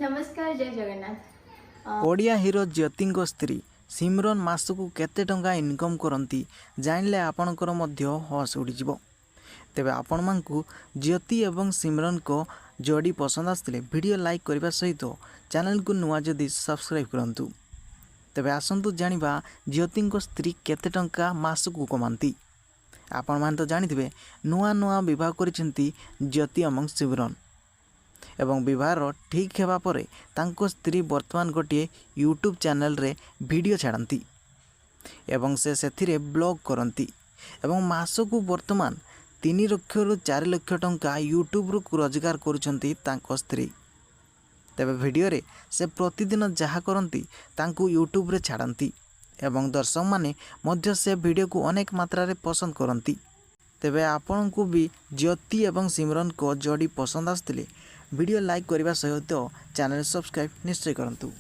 नमस्कार जय जगन्नाथ। ओडिया हिरो ज्योति स्त्री सिमरन मासकू केते टंका इनकम करती जानिले आपणकर मध्य हस उड़ीजिवो। तेबे आपण मानकू ज्योति एवं सिमरन को जोड़ी पसंद आसते वीडियो लाइक करने सहित चैनल को नुआ जदि सब्सक्राइब करंतु। तेबे आसंतु जानिबा ज्योति स्त्री केते टंका मासकू कमांती। आपण मान तो जानिथिबे नुआ नुआ विवाह करिसेंती ज्योति एवं सिमरन एवं विवाहर ठीक हेबा परे तांको स्त्री वर्तमान गोटे यूट्यूब चैनल रे वीडियो छाड़ती एवं से सेथिरे ब्लॉग करती एवं मासकू वर्तमान 3 लाख रु 4 लाख टंका यूट्यूब रु रोजगार करुछंती तांको स्त्री। तेबे वीडियो रे से प्रतिदिन जहाँ करती तांको यूट्यूब रे छाड़ती एवं दर्शक माने मध्य से वीडियो को अनेक मात्रा रे पसंद करती। तेबे आपण को भी ज्योति एवं सिमरन को जोड़ी पसंद आसते वीडियो लाइक करने सहित चैनल सब्सक्राइब निश्चय करंतु।